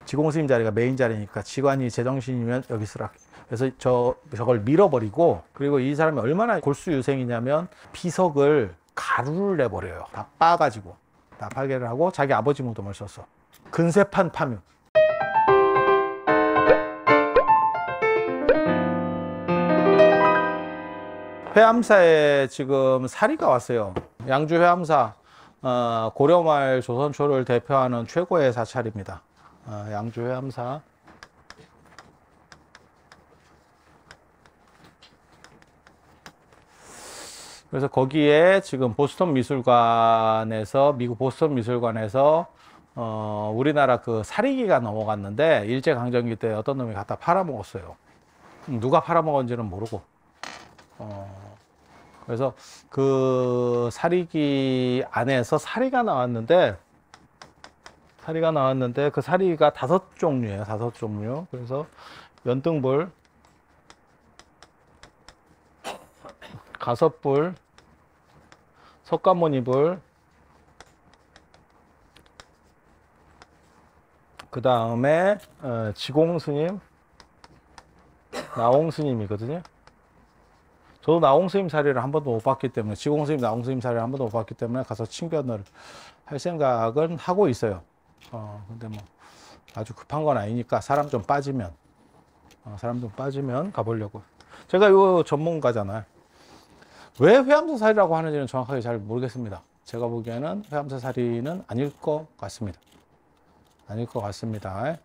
지공스님 자리가 메인 자리니까 직관이 제정신이면 여기 쓰라. 그래서 저걸 밀어버리고, 그리고 이 사람이 얼마나 골수유생이냐면 비석을 가루를 내버려요. 다 빠가지고 다 파괴를 하고 자기 아버지 무덤을 썼어. 근세판 파묘. 회암사에 지금 사리가 왔어요. 양주 회암사, 고려말 조선초를 대표하는 최고의 사찰입니다. 양주 회암사. 그래서 거기에 지금 보스턴 미술관에서, 미국 보스턴 미술관에서 우리나라 그 사리기가 넘어갔는데, 일제강점기 때 어떤 놈이 갖다 팔아먹었어요. 누가 팔아먹었는지는 모르고. 그래서 그 사리기 안에서 사리가 나왔는데 그 사리가 5종류예요. 5종류. 그래서 연등불, 가섭불, 석가모니불, 그 다음에 지공스님, 나홍스님이거든요. 저도 나홍스님 사리를 한 번도 못 봤기 때문에, 지공스님, 나홍스님 사리를 한 번도 못 봤기 때문에 가서 친견을 할 생각은 하고 있어요. 근데 뭐 아주 급한 건 아니니까 사람 좀 빠지면 가보려고. 제가 요 전문가잖아요. 왜 회암사 사리라고 하는지는 정확하게 잘 모르겠습니다. 제가 보기에는 회암사 사리는 아닐 것 같습니다. 아닐 것 같습니다.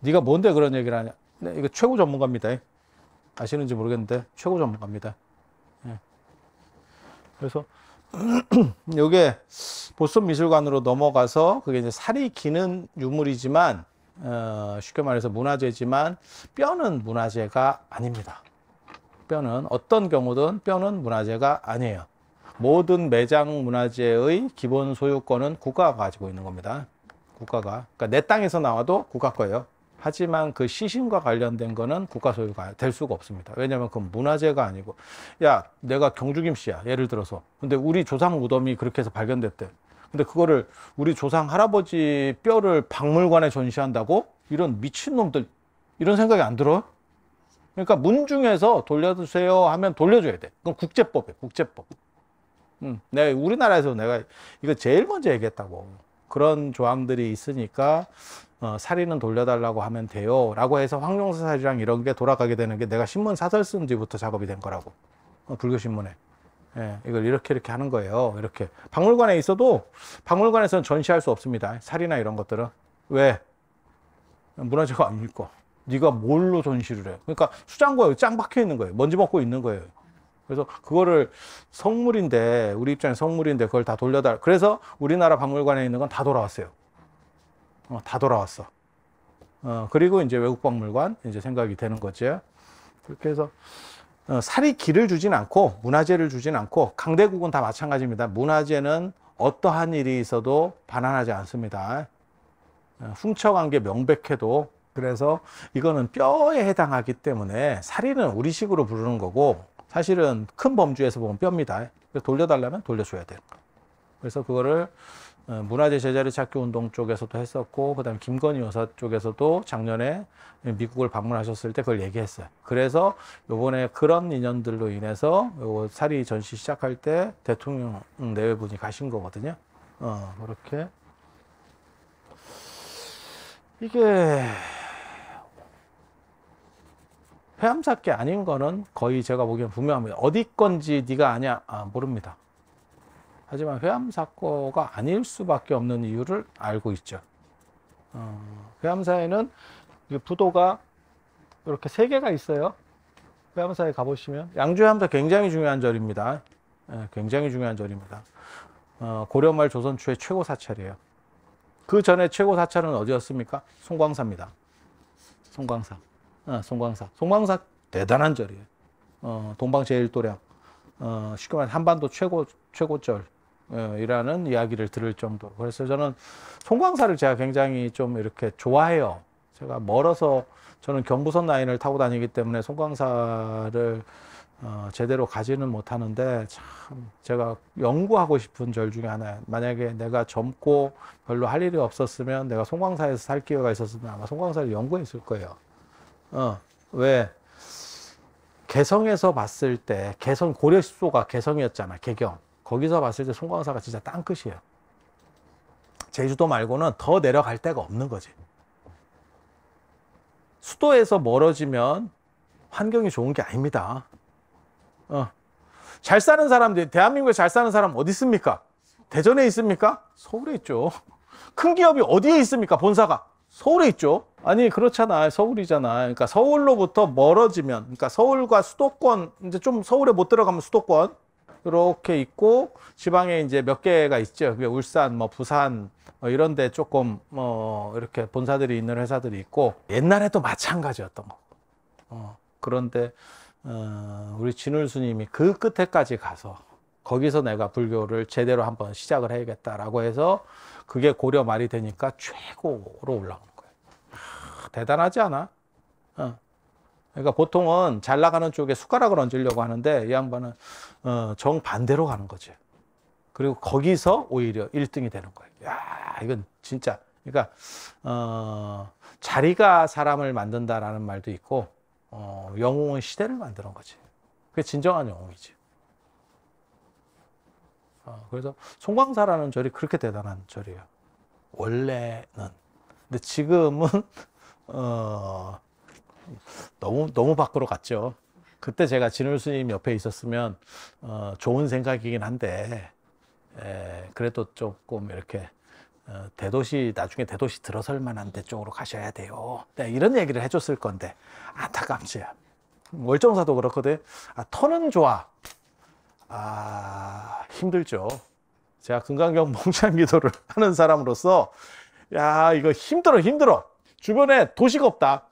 네가 뭔데 그런 얘기를 하냐. 네, 이거 최고 전문가입니다. 아시는지 모르겠는데 최고 전문가입니다. 그래서 요게 보스턴 미술관으로 넘어가서, 그게 이제 살이 기는 유물이지만, 쉽게 말해서 문화재지만 뼈는 문화재가 아닙니다. 뼈는 어떤 경우든 뼈는 문화재가 아니에요. 모든 매장 문화재의 기본 소유권은 국가가 가지고 있는 겁니다. 국가가. 그러니까 내 땅에서 나와도 국가 거예요. 하지만 그 시신과 관련된 거는 국가 소유가 될 수가 없습니다. 왜냐하면 그건 문화재가 아니고, 야, 내가 경주김 씨야, 예를 들어서. 근데 우리 조상 무덤이 그렇게 해서 발견됐대. 근데 그거를 우리 조상 할아버지 뼈를 박물관에 전시한다고? 이런 미친놈들, 이런 생각이 안 들어? 그러니까 문중에서 돌려주세요 하면 돌려줘야 돼. 그건 국제법이에요, 국제법. 내가 우리나라에서 내가 이거 제일 먼저 얘기했다고. 그런 조항들이 있으니까 사리는 돌려달라고 하면 돼요 라고 해서 황룡사 사리랑 이런 게 돌아가게 되는 게, 내가 신문 사설 쓴 뒤부터 작업이 된 거라고. 불교신문에. 이걸 이렇게 하는 거예요. 이렇게 박물관에 있어도 박물관에서는 전시할 수 없습니다. 사리나 이런 것들은. 왜? 문화재가 아니니까. 네가 뭘로 전시를 해? 그러니까 수장고에 짱 박혀 있는 거예요. 먼지 먹고 있는 거예요. 그래서 그거를 성물인데, 우리 입장에 성물인데 그걸 다 돌려달. 그래서 우리나라 박물관에 있는 건 다 돌아왔어요. 다 돌아왔어. 그리고 이제 외국 박물관 이제 생각이 되는 거죠. 그렇게 해서 살이 기를 주진 않고, 문화재를 주진 않고, 강대국은 다 마찬가지입니다. 문화재는 어떠한 일이 있어도 반환하지 않습니다. 훔쳐간 게 명백해도. 그래서 이거는 뼈에 해당하기 때문에 사리는 우리식으로 부르는 거고, 사실은 큰 범주에서 보면 뼈입니다. 그래서 돌려달라면 돌려줘야 돼요. 그래서 그거를 문화재 제자리 찾기 운동 쪽에서도 했었고, 그 다음에 김건희 여사 쪽에서도 작년에 미국을 방문하셨을 때 그걸 얘기했어요. 그래서 요번에 그런 인연들로 인해서 요 사리 전시 시작할 때 대통령 내외분이 가신 거거든요. 그렇게. 이게 회암사께 아닌 거는 거의 제가 보기엔 분명합니다. 어디 건지 네가 아냐? 모릅니다. 하지만 회암사 거가 아닐 수밖에 없는 이유를 알고 있죠. 회암사에는 부도가 이렇게 3개가 있어요. 회암사에 가보시면. 양주 회암사 굉장히 중요한 절입니다. 굉장히 중요한 절입니다. 고려말 조선 초의 최고 사찰이에요. 그 전에 최고 사찰은 어디였습니까? 송광사입니다. 송광사. 송광사 대단한 절이에요. 동방 제일도량. 쉽게 말해 한반도 최고절. 이라는 이야기를 들을 정도. 그래서 저는 송광사를 제가 굉장히 좀 이렇게 좋아해요. 제가 멀어서, 저는 경부선 라인을 타고 다니기 때문에 송광사를 제대로 가지는 못하는데 참 제가 연구하고 싶은 절 중에 하나예요. 만약에 내가 젊고 별로 할 일이 없었으면 내가 송광사에서 살 기회가 있었으면 아마 송광사를 연구했을 거예요. 왜? 개성에서 봤을 때 개성 고려십소가 개성이었잖아. 개경. 거기서 봤을 때 송광사가 진짜 땅끝이에요. 제주도 말고는 더 내려갈 데가 없는 거지. 수도에서 멀어지면 환경이 좋은 게 아닙니다. 잘 사는 사람들, 대한민국에 잘 사는 사람 어디 있습니까? 대전에 있습니까? 서울에 있죠. 큰 기업이 어디에 있습니까? 본사가 서울에 있죠. 아니 그렇잖아. 서울이잖아. 그러니까 서울로부터 멀어지면, 그러니까 서울과 수도권, 이제 좀 서울에 못 들어가면 수도권 이렇게 있고, 지방에 이제 몇 개가 있죠. 울산, 뭐 부산, 이런 데 조금 이렇게 본사들이 있는 회사들이 있고, 옛날에도 마찬가지였던 거. 그런데 우리 진울 스님이 그 끝에까지 가서 거기서 내가 불교를 제대로 한번 시작을 해야겠다라고 해서 그게 고려 말이 되니까 최고로 올라오는 거예요. 대단하지 않아? 그러니까 보통은 잘 나가는 쪽에 숟가락을 얹으려고 하는데 이 양반은 정반대로 가는 거지. 그리고 거기서 오히려 1등이 되는 거예요. 야, 이건 진짜. 그러니까 자리가 사람을 만든다라는 말도 있고, 영웅은 시대를 만드는 거지. 그게 진정한 영웅이지. 그래서 송광사라는 절이 그렇게 대단한 절이에요. 원래는. 근데 지금은 너무 밖으로 갔죠. 그때 제가 진울 스님 옆에 있었으면 좋은 생각이긴 한데, 그래도 조금 이렇게 대도시, 나중에 대도시 들어설 만한 데 쪽으로 가셔야 돼요. 네, 이런 얘기를 해줬을 건데 안타깝지. 월정사도 그렇거든. 터는 좋아. 힘들죠. 제가 금강경 몽찬기도를 하는 사람으로서 야, 이거 힘들어. 주변에 도시가 없다.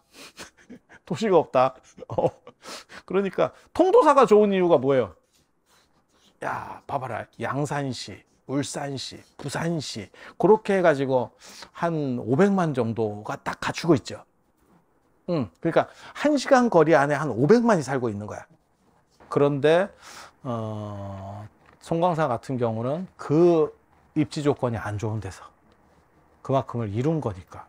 도시가 없다. 그러니까 통도사가 좋은 이유가 뭐예요? 야, 봐봐라. 양산시, 울산시, 부산시 그렇게 해가지고 한 500만 정도가 딱 갖추고 있죠. 그러니까 1시간 거리 안에 한 500만이 살고 있는 거야. 그런데 송광사 같은 경우는 그 입지 조건이 안 좋은 데서 그만큼을 이룬 거니까.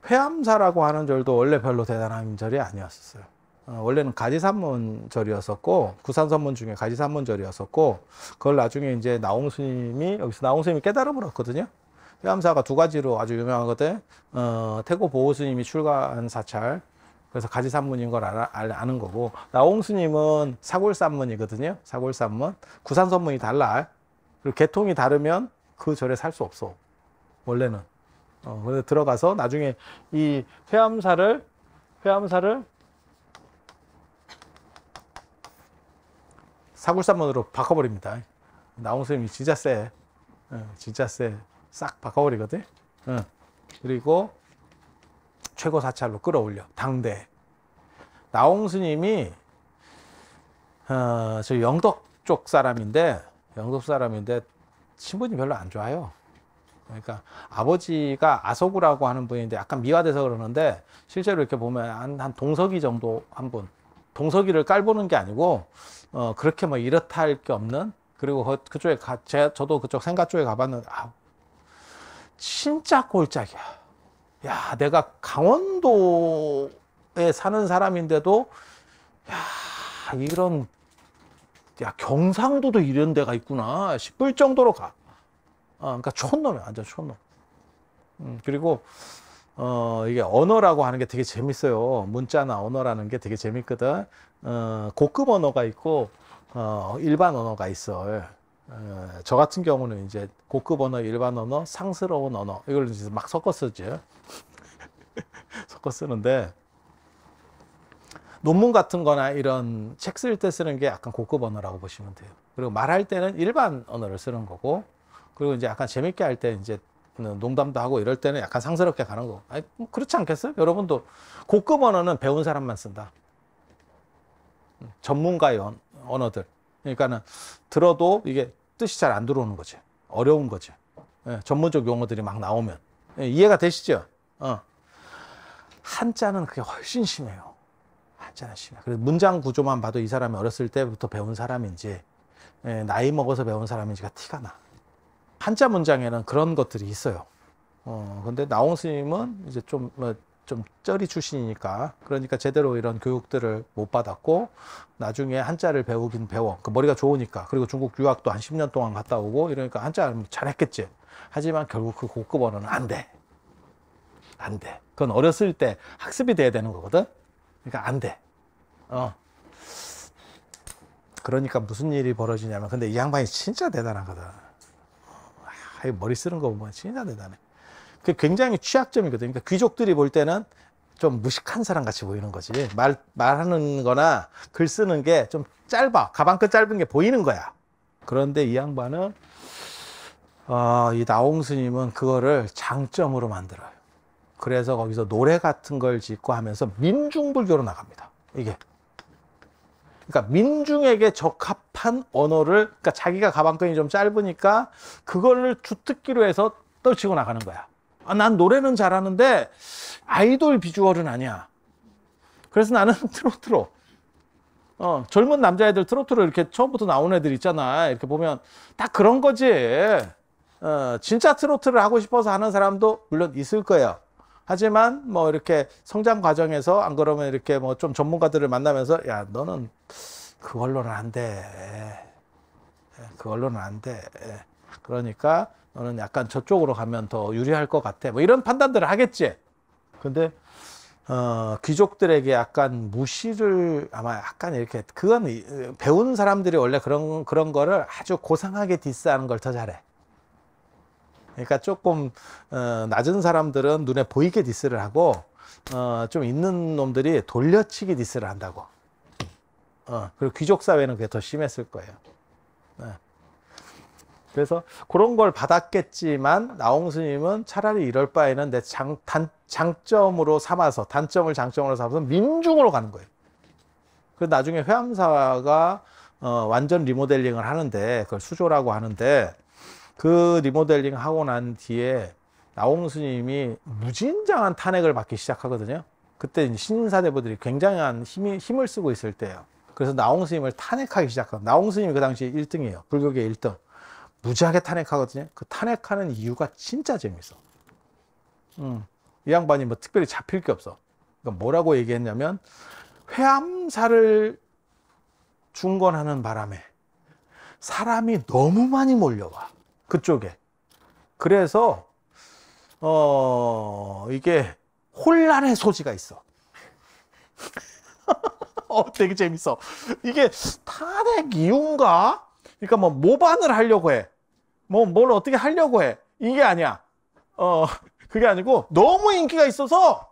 회암사라고 하는 절도 원래 별로 대단한 절이 아니었어요. 원래는 가지산문절이었었고, 구산선문 중에 가지산문절이었었고, 그걸 나중에 이제 나홍스님이, 여기서 나홍스님이 깨달음을 얻거든요. 회암사가 두 가지로 아주 유명하거든. 태고 보호스님이 출가한 사찰, 그래서 가지산문인 걸 아는 거고, 나홍스님은 사골산문이거든요. 사골산문. 구산선문이 달라. 그리고 계통이 다르면 그 절에 살 수 없어. 원래는. 그래서 들어가서 나중에 이 회암사를 사골산문으로 바꿔버립니다. 나홍스님이 진짜 세. 진짜 세. 싹 바꿔버리거든. 그리고 최고 사찰로 끌어올려. 당대. 나홍스님이 저 영덕 쪽 사람인데 신분이 별로 안 좋아요. 그러니까 아버지가 아서구라고 하는 분인데 약간 미화돼서 그러는데 실제로 이렇게 보면 한 동석이 정도 한 분. 동석이를 깔보는 게 아니고 그렇게 뭐 이렇다 할 게 없는. 그리고 그쪽에 저도 그쪽 생가 쪽에 가봤는데 진짜 꼴짝이야. 야, 내가 강원도에 사는 사람인데도 경상도도 이런 데가 있구나 싶을 정도로 가. 그러니까 촌놈이야. 완전 촌놈. 그리고 이게 언어라고 하는 게 되게 재밌어요. 문자나 언어라는 게 되게 재밌거든. 고급 언어가 있고 일반 언어가 있어. 저 같은 경우는 이제 고급 언어, 일반 언어, 상스러운 언어 이걸 이제 막 섞어 쓰죠. 섞어 쓰는데 논문 같은 거나 이런 책 쓸 때 쓰는 게 약간 고급 언어라고 보시면 돼요. 그리고 말할 때는 일반 언어를 쓰는 거고, 그리고 이제 약간 재밌게 할 때 이제 농담도 하고 이럴 때는 약간 상스럽게 가는 거고. 뭐 그렇지 않겠어요? 여러분도 고급 언어는 배운 사람만 쓴다. 전문가의 언어들. 그러니까는 들어도 이게 뜻이 잘 안 들어오는 거지. 어려운 거지. 전문적 용어들이 막 나오면. 이해가 되시죠? 한자는 그게 훨씬 심해요. 한자는 심해. 그래서 문장 구조만 봐도 이 사람이 어렸을 때부터 배운 사람인지 나이 먹어서 배운 사람인지가 티가 나. 한자 문장에는 그런 것들이 있어요. 근데 나홍 스님은 이제 좀 쩌리 출신이니까, 그러니까 제대로 이런 교육들을 못 받았고, 나중에 한자를 배우긴 배워. 그 머리가 좋으니까. 그리고 중국 유학도 한 10년 동안 갔다 오고, 이러니까 한자를 잘했겠지. 하지만 결국 그 고급 언어는 안 돼. 안 돼. 그건 어렸을 때 학습이 돼야 되는 거거든? 그러니까 안 돼. 그러니까 무슨 일이 벌어지냐면, 근데 이 양반이 진짜 대단하거든. 머리 쓰는 거 보면 진짜 대단해. 그게 굉장히 취약점이거든. 그러니까 귀족들이 볼 때는 좀 무식한 사람 같이 보이는 거지. 말하는 거나 글 쓰는 게 좀 짧아. 가방끈 짧은 게 보이는 거야. 그런데 이 양반은, 이 나홍 스님은 그거를 장점으로 만들어요. 그래서 거기서 노래 같은 걸 짓고 하면서 민중불교로 나갑니다. 이게. 그러니까 민중에게 적합한 언어를, 그러니까 자기가 가방끈이 좀 짧으니까 그거를 주특기로 해서 떨치고 나가는 거야. 난 노래는 잘하는데 아이돌 비주얼은 아니야. 그래서 나는 트로트로. 젊은 남자애들 트로트로 이렇게 처음부터 나오는 애들 있잖아. 이렇게 보면 딱 그런 거지. 진짜 트로트를 하고 싶어서 하는 사람도 물론 있을 거예요. 하지만 뭐 이렇게 성장 과정에서 안 그러면 이렇게 뭐 좀 전문가들을 만나면서, 야, 너는 그걸로는 안 돼. 그걸로는 안 돼. 그러니까 너는 약간 저쪽으로 가면 더 유리할 것 같아. 뭐 이런 판단들을 하겠지. 근데 귀족들에게 약간 무시를, 아마 약간 이렇게, 그건 배운 사람들이 원래 그런 거를 아주 고상하게 디스하는 걸 더 잘해. 그러니까 조금 낮은 사람들은 눈에 보이게 디스를 하고, 좀 있는 놈들이 돌려치기 디스를 한다고. 그리고 귀족 사회는 그게 더 심했을 거예요. 그래서 그런 걸 받았겠지만 나홍 스님은 차라리 이럴 바에는 내 장점으로 삼아서, 단점을 장점으로 삼아서 민중으로 가는 거예요. 그래서 나중에 회암사가 완전 리모델링을 하는데, 그걸 수조라고 하는데, 그 리모델링 하고 난 뒤에 나홍 스님이 무진장한 탄핵을 받기 시작하거든요. 그때 신사대부들이 굉장한 힘을 쓰고 있을 때예요. 그래서 나홍 스님을 탄핵하기 시작합니다. 나홍 스님이 그 당시에 1등이에요. 불교계 1등. 무지하게 탄핵하거든요. 그 탄핵하는 이유가 진짜 재밌어. 이 양반이 뭐 특별히 잡힐 게 없어. 그러니까 뭐라고 얘기했냐면, 회암사를 중건하는 바람에 사람이 너무 많이 몰려와. 그쪽에. 그래서 이게 혼란의 소지가 있어. 되게 재밌어. 이게 탄핵 이유인가? 그러니까 뭐 모반을 하려고 해. 뭘 어떻게 하려고 해. 이게 아니야. 그게 아니고 너무 인기가 있어서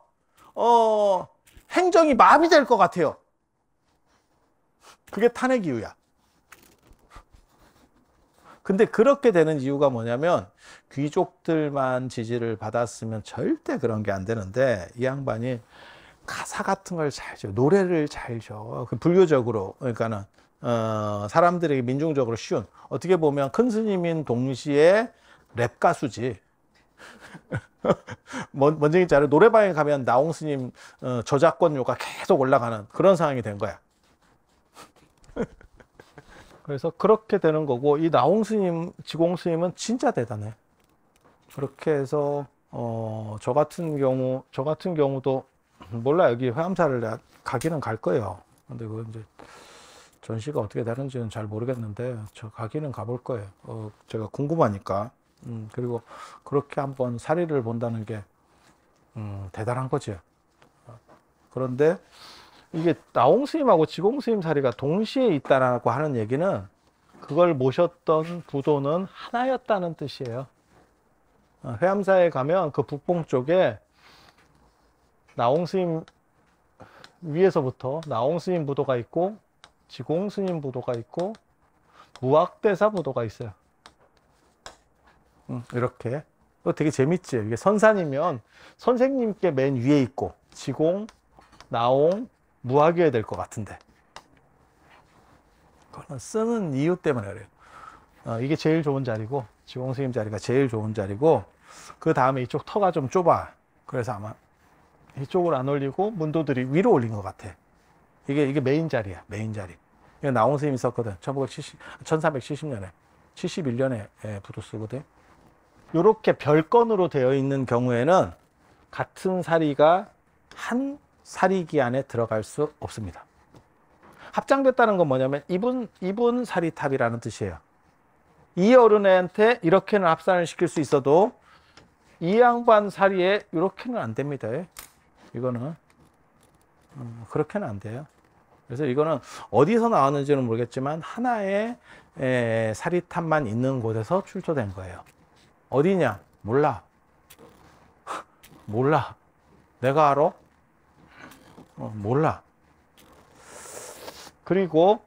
행정이 마비될 것 같아요. 그게 탄핵 이유야. 근데 그렇게 되는 이유가 뭐냐면, 귀족들만 지지를 받았으면 절대 그런 게 안 되는데, 이 양반이 가사 같은 걸 잘 줘. 노래를 잘 줘. 불교적으로. 그러니까는 사람들에게 민중적으로 쉬운, 어떻게 보면 큰 스님인 동시에 랩 가수지. 뭔 얘기인지 알아? 노래방에 가면 나홍 스님 저작권료가 계속 올라가는 그런 상황이 된 거야. 그래서 그렇게 되는 거고, 이 나홍 스님, 지공 스님은 진짜 대단해. 그렇게 해서 저 같은 경우도 몰라. 여기 회암사를 가기는 갈 거예요. 근데 그 이제 전시가 어떻게 되는지는 잘 모르겠는데, 저 가기는 가볼 거예요. 제가 궁금하니까. 그리고 그렇게 한번 사리를 본다는 게 대단한 거지. 그런데 이게 나홍 스님하고 지공 스님 사리가 동시에 있다라고 하는 얘기는, 그걸 모셨던 부도는 하나였다는 뜻이에요. 회암사에 가면 그 북봉 쪽에 나홍 스님 위에서부터 나홍 스님 부도가 있고, 지공 스님 부도가 있고, 무학대사 부도가 있어요. 이렇게. 되게 재밌지. 이게 선산이면 선생님께 맨 위에 있고, 지공, 나홍, 무학이어야 될 것 같은데, 그거는 쓰는 이유 때문에 그래요. 이게 제일 좋은 자리고, 지공 스님 자리가 제일 좋은 자리고, 그 다음에 이쪽 터가 좀 좁아. 그래서 아마 이쪽으로 안 올리고 문도들이 위로 올린 것 같아. 이게 메인 자리야, 메인 자리. 이거 나온 선생님이 썼거든. 1370년에. 71년에 부도 쓰거든. 이렇게 별건으로 되어 있는 경우에는 같은 사리가 한 사리기 안에 들어갈 수 없습니다. 합장됐다는 건 뭐냐면 이분 사리탑이라는 뜻이에요. 이 어른한테 이렇게는 합산을 시킬 수 있어도 이 양반 사리에 이렇게는 안 됩니다. 이거는 그렇게는 안 돼요. 그래서 이거는 어디서 나왔는지는 모르겠지만 하나의 사리탑만 있는 곳에서 출토된 거예요. 어디냐? 몰라. 몰라. 내가 알아? 몰라. 그리고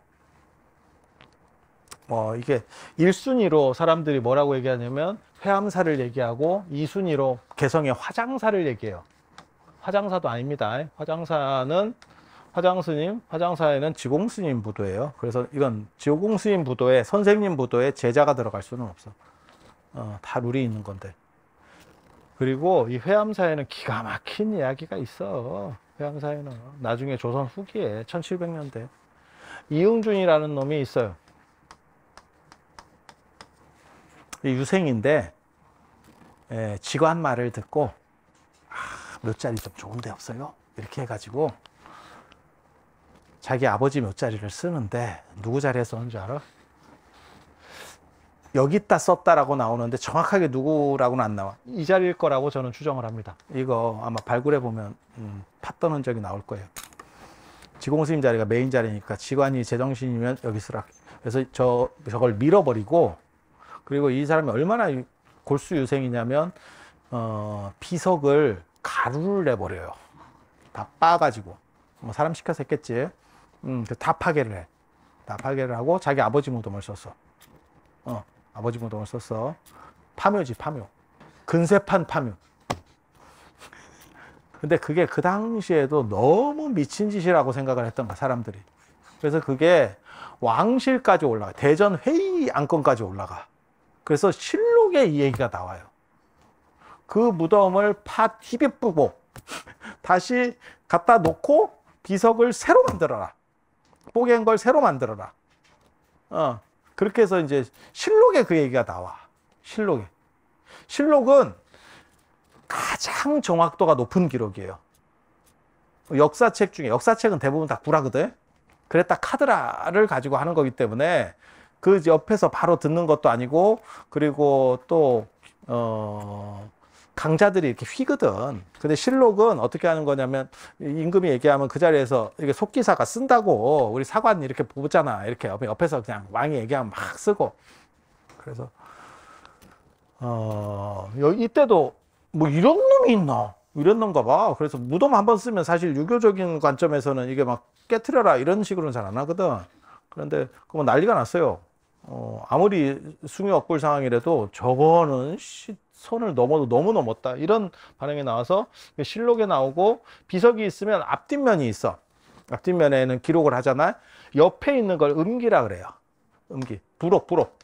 이게 1순위로 사람들이 뭐라고 얘기하냐면 회암사를 얘기하고 2순위로 개성의 화장사를 얘기해요. 화장사도 아닙니다. 화장사에는 지공스님 부도예요. 그래서 이건 지공스님 부도에 선생님 부도에 제자가 들어갈 수는 없어. 다 룰이 있는 건데. 그리고 이 회암사에는 기가 막힌 이야기가 있어. 회암사에는 나중에 조선 후기에 1700년대 이응준이라는 놈이 있어요. 유생인데 직관 말을 듣고 몇 자리 좀 좋은 데 없어요? 이렇게 해가지고 자기 아버지 몇 자리를 쓰는데 누구 자리에 썼는 줄 알아? 여기다 썼다라고 나오는데 정확하게 누구라고는 안 나와. 이 자리일 거라고 저는 추정을 합니다. 이거 아마 발굴해 보면 팠던 흔적이 나올 거예요. 지공스님 자리가 메인 자리니까 직관이 제정신이면 여기 쓰라. 그래서 저걸 밀어버리고, 그리고 이 사람이 얼마나 골수유생이냐면 비석을 가루를 내버려요. 다 빻아가지고 사람 시켜서 했겠지. 다 파괴를 해. 다 파괴를 하고 자기 아버지 무덤을 썼어. 아버지 무덤을 썼어. 파묘지, 파묘. 근세판 파묘. 근데 그게 그 당시에도 너무 미친 짓이라고 생각을 했던 거야, 사람들이. 그래서 그게 왕실까지 올라가. 대전 회의 안건까지 올라가. 그래서 실록에 이 얘기가 나와요. 그 무덤을 희비뿌고 다시 갖다 놓고 비석을 새로 만들어라. 뽀갠 걸 새로 만들어라. 그렇게 해서 이제 실록에 그 얘기가 나와. 실록은 가장 정확도가 높은 기록이에요. 역사책 중에, 역사책은 대부분 다 구라거든. 그랬다 카드라를 가지고 하는 거기 때문에 그 옆에서 바로 듣는 것도 아니고, 그리고 또 강자들이 이렇게 휘거든. 근데 실록은 어떻게 하는 거냐면, 임금이 얘기하면 그 자리에서 이게 속기사가 쓴다고, 우리 사관 이렇게 보잖아. 이렇게 옆에서 그냥 왕이 얘기하면 막 쓰고. 그래서 이때도 뭐 이런 놈이 있나? 이랬는가 봐. 그래서 무덤 한번 쓰면 사실 유교적인 관점에서는 이게 막 깨트려라 이런 식으로는 잘 안 하거든. 그런데 그건 난리가 났어요. 아무리 숭유억불 상황이라도 저거는 선을 넘어도 너무 넘었다, 이런 반응이 나와서 실록에 나오고, 비석이 있으면 앞뒷면이 있어. 앞뒷면에는 기록을 하잖아. 옆에 있는 걸 음기라 그래요. 음기, 부록,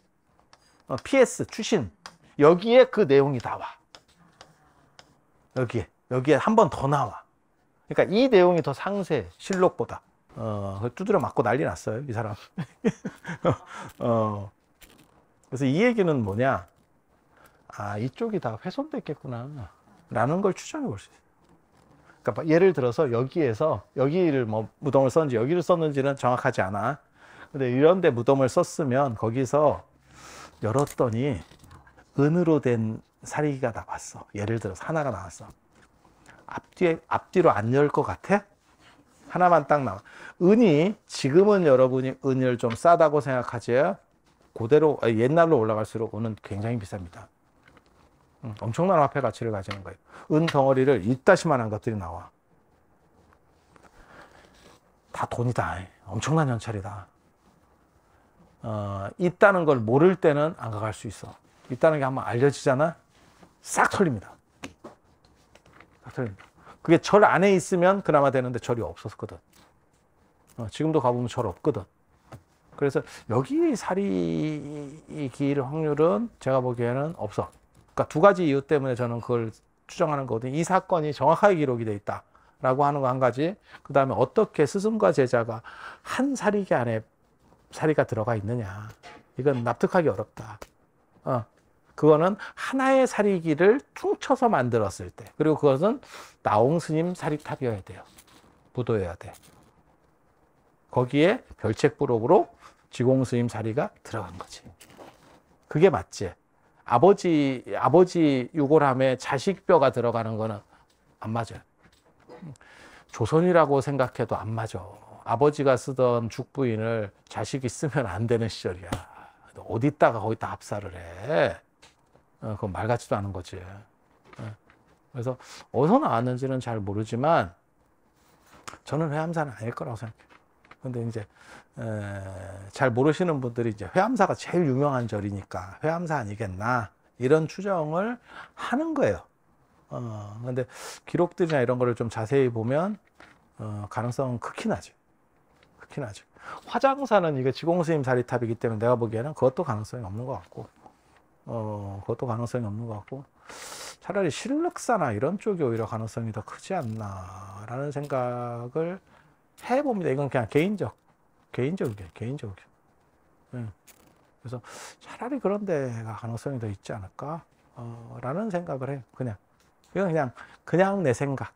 PS, 추신. 여기에 그 내용이 나와. 여기에 한 번 더 나와. 그러니까 이 내용이 더 상세해, 실록보다. 두드려 맞고 난리 났어요, 이 사람. 그래서 이 얘기는 뭐냐? 이쪽이 다 훼손됐겠구나 라는 걸 추정해 볼 수 있어요. 그러니까 예를 들어서 여기를 뭐 무덤을 썼는지 여기를 썼는지는 정확하지 않아. 근데 이런 데 무덤을 썼으면 거기서 열었더니 은으로 된 사리기가 나왔어. 예를 들어서 하나가 나왔어. 앞뒤로 안 열 것 같아? 하나만 딱 나와. 은이, 지금은 여러분이 은을 좀 싸다고 생각하지, 그대로 옛날로 올라갈수록 은은 굉장히 비쌉니다. 엄청난 화폐 가치를 가지는 거예요. 은 덩어리를 이따시만한 것들이 나와. 다 돈이다. 엄청난 현찰이다. 있다는 걸 모를 때는 안 가갈 수 있어. 있다는 게 한번 알려지잖아? 싹 털립니다. 싹 털립니다. 그게 절 안에 있으면 그나마 되는데 절이 없었거든. 지금도 가보면 절 없거든. 그래서 여기 사리기일 확률은 제가 보기에는 없어. 그러니까 두 가지 이유 때문에 저는 그걸 추정하는 거거든요. 이 사건이 정확하게 기록이 돼 있다. 라고 하는 거 한 가지. 그 다음에 어떻게 스승과 제자가 한 사리기 안에 사리가 들어가 있느냐. 이건 납득하기 어렵다. 그거는 하나의 사리기를 퉁쳐서 만들었을 때. 그리고 그것은 나홍 스님 사리탑이어야 돼요. 부도여야 돼. 거기에 별책부록으로 지공 스님 사리가 들어간 거지. 그게 맞지. 아버지 유골함에 자식 뼈가 들어가는 거는 안 맞아요. 조선이라고 생각해도 안 맞아. 아버지가 쓰던 죽부인을 자식이 쓰면 안 되는 시절이야. 어디다가 거기다 압사를 해. 그건 말 같지도 않은 거지. 그래서 어디서 나왔는지는 잘 모르지만 저는 회암사는 아닐 거라고 생각해요. 근데 이제 잘 모르시는 분들이 이제 회암사가 제일 유명한 절이니까 회암사 아니겠나 이런 추정을 하는 거예요. 근데 기록들이나 이런 거를 좀 자세히 보면 가능성은 극히 나죠. 극히 나죠. 화장사는 이게 지공스님 사리탑이기 때문에 내가 보기에는 그것도 가능성이 없는 것 같고, 그것도 가능성이 없는 것 같고, 차라리 신륵사나 이런 쪽이 오히려 가능성이 더 크지 않나라는 생각을 해봅니다. 이건 그냥 개인적이에요. 그래서 차라리 그런 데가 가능성이 더 있지 않을까? 라는 생각을 해요. 이건 그냥 내 생각.